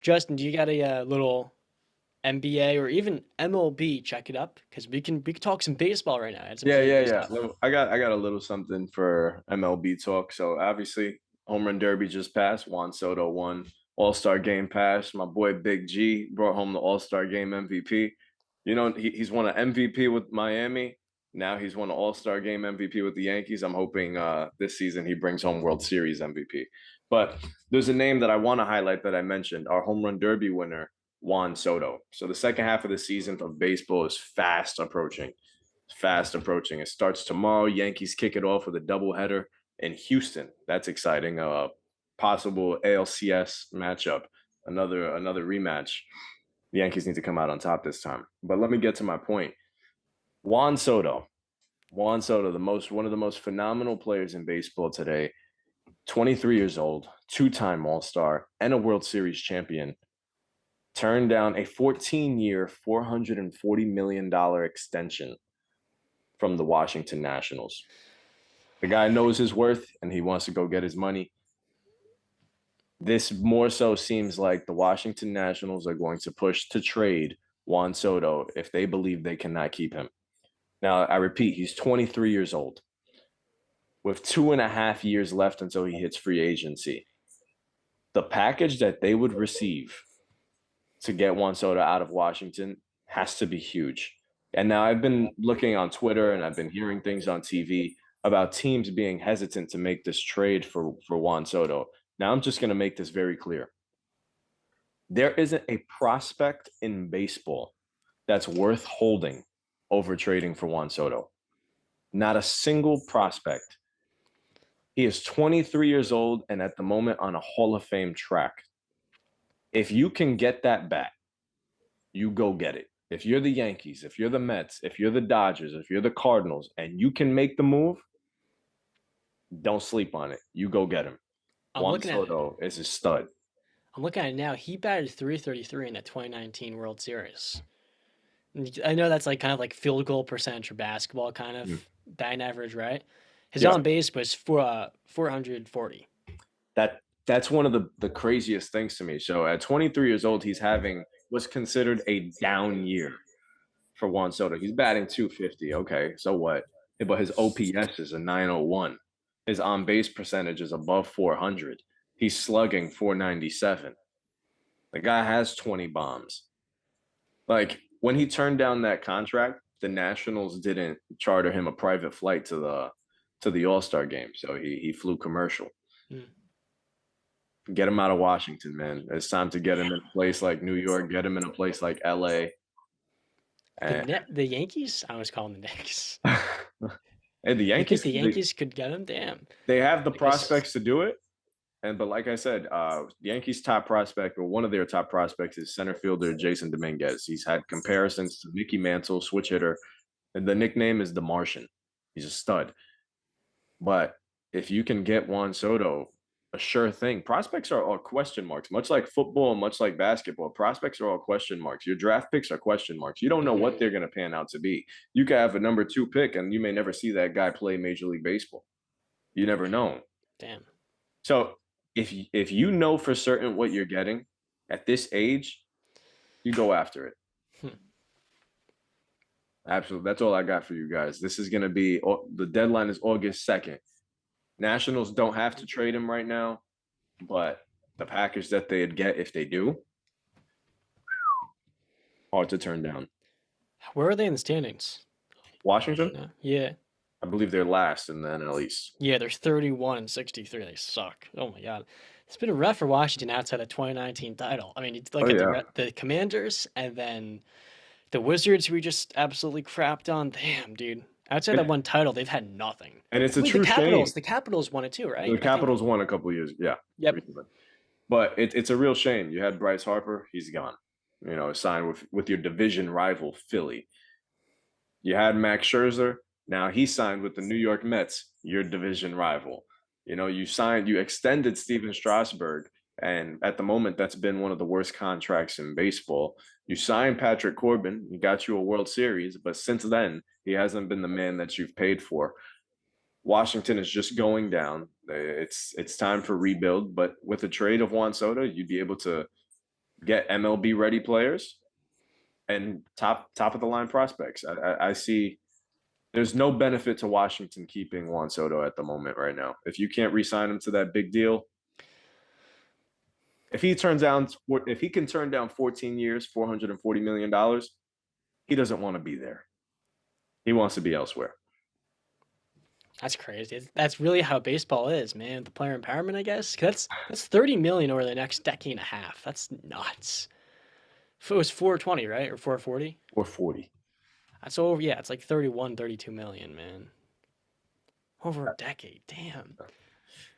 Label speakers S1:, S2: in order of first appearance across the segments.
S1: Justin, do you got a little NBA or even MLB? Check it up because we can talk some baseball right now. I had some
S2: Yeah,
S1: pretty
S2: yeah,
S1: good
S2: yeah.
S1: stuff.
S2: I got a little something for MLB talk. So obviously, home run derby just passed. Juan Soto won. All-Star game passed. My boy Big G brought home the All-Star game MVP. He's won an MVP with Miami. Now he's won an All-Star game MVP with the Yankees. I'm hoping this season he brings home World Series MVP. But there's a name that I want to highlight that I mentioned, our home run derby winner, Juan Soto. So the second half of the season of baseball is fast approaching. Fast approaching. It starts tomorrow. Yankees kick it off with a doubleheader in Houston. That's exciting. Possible ALCS matchup. Another rematch. The Yankees need to come out on top this time. But let me get to my point. Juan Soto. Juan Soto, one of the most phenomenal players in baseball today. 23 years old, two-time All-Star, and a World Series champion. Turned down a 14-year, $440 million extension from the Washington Nationals. The guy knows his worth and he wants to go get his money. This more so seems like the Washington Nationals are going to push to trade Juan Soto if they believe they cannot keep him. Now, I repeat, he's 23 years old with 2.5 years left until he hits free agency. The package that they would receive to get Juan Soto out of Washington has to be huge. And now I've been looking on Twitter and I've been hearing things on TV about teams being hesitant to make this trade for Juan Soto. Now I'm just going to make this very clear. There isn't a prospect in baseball that's worth holding over trading for Juan Soto. Not a single prospect. He is 23 years old and at the moment on a Hall of Fame track. If you can get that bat, you go get it. If you're the Yankees, if you're the Mets, if you're the Dodgers, if you're the Cardinals, and you can make the move, don't sleep on it. You go get him.
S1: I'm
S2: Juan
S1: looking at it.
S2: Soto is a stud.
S1: I'm looking at it now. He batted 333 in that 2019 World Series. I know that's like kind of like field goal percentage for basketball, kind of
S2: Mm.
S1: batting average, right? His
S2: Yeah,
S1: on base was for 440.
S2: that's one of the craziest things to me. So at 23 years old, he's having what's considered a down year for Juan Soto. He's batting 250. Okay, so what? But his OPS is a 901. His on base percentage is above 400. He's slugging 497. The guy has 20 bombs. Like when he turned down that contract, the Nationals didn't charter him a private flight to the All-Star game. So he flew commercial.
S1: Mm.
S2: Get him out of Washington, man. It's time to get him
S1: Yeah.
S2: in a place like New York, get him in a place like LA. And
S1: The Yankees, I always call them the Knicks.
S2: and the
S1: You think
S2: Yankees,
S1: the
S2: they,
S1: Yankees could get him? Damn.
S2: they have the
S1: I guess.
S2: prospects to do it. But like I said, Yankees' top prospect, or one of their top prospects, is center fielder Jason Dominguez. He's had comparisons to Mickey Mantle, switch hitter, and the nickname is the Martian. He's a stud. But if you can get Juan Soto, a sure thing. Prospects are all question marks, much like football, much like basketball. Prospects are all question marks. Your draft picks are question marks. You don't know what
S1: Hmm.
S2: they're going to pan out to be. You could have a number two pick, and you may never see that guy play Major League Baseball. You never know.
S1: Damn.
S2: So if you know for certain what you're getting at this age, you go after it.
S1: Hmm.
S2: Absolutely. That's all I got for you guys. This is going to be the deadline is August 2nd. Nationals don't have to trade him right now, but the package that they'd get if they do, hard to turn down.
S1: Where are they in the standings?
S2: Washington,
S1: No. Yeah.
S2: I believe they're last in the NL East.
S1: Yeah, they're 31 and 63. They suck. Oh my God. It's been rough for Washington outside the 2019 title. I mean, you
S2: Oh
S1: look at
S2: yeah,
S1: the Commanders and then the Wizards, who we just absolutely crapped on. Damn, dude. Outside that
S2: and,
S1: one title, they've had nothing.
S2: and it's
S1: Oh,
S2: a
S1: wait,
S2: true shame.
S1: The Capitals won it too,
S2: The
S1: right? I think.
S2: Capitals won a couple years, yeah,
S1: Yep.
S2: recently. But it's a real shame. You had Bryce Harper, he's gone. Signed with your division rival Philly. You had Max Scherzer. Now he signed with the New York Mets, your division rival. You extended Steven Strasburg, and at the moment, that's been one of the worst contracts in baseball. You signed Patrick Corbin, he got you a World Series, but since then, he hasn't been the man that you've paid for. Washington is just going down. It's time for rebuild, but with the trade of Juan Soto, you'd be able to get MLB ready players and top of the line prospects. I see there's no benefit to Washington keeping Juan Soto at the moment right now. If you can't re-sign him to that big deal, if he can turn down 14 years, $440 million, he doesn't want to be there. He wants to be elsewhere.
S1: That's crazy. That's really how baseball is, man. The player empowerment, I guess. That's 30 million over the next decade and a half. That's nuts. If it was 420, right? Or 440?
S2: 440.
S1: That's over, yeah, it's like 31, 32 million, man. Over a decade. Damn.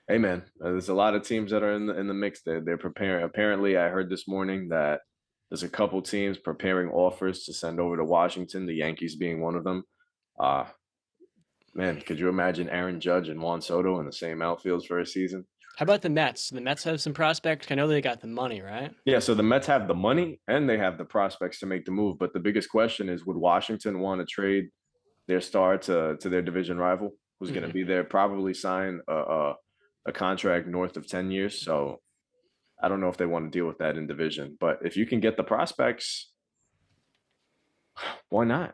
S2: Hey man, there's a lot of teams that are in the mix. They're preparing. Apparently, I heard this morning that there's a couple teams preparing offers to send over to Washington. The Yankees being one of them. Uh Man, could you imagine Aaron Judge and Juan Soto in the same outfields for a season?
S1: How about the Mets? The Mets have some prospects. I know they got the money, right?
S2: Yeah, so the Mets have the money and they have the prospects to make the move. But the biggest question is, would Washington want to trade their star to their division rival, who's going to
S1: Hmm.
S2: be there, probably sign a contract north of 10 years? So I don't know if they want to deal with that in division. But if you can get the prospects, why not?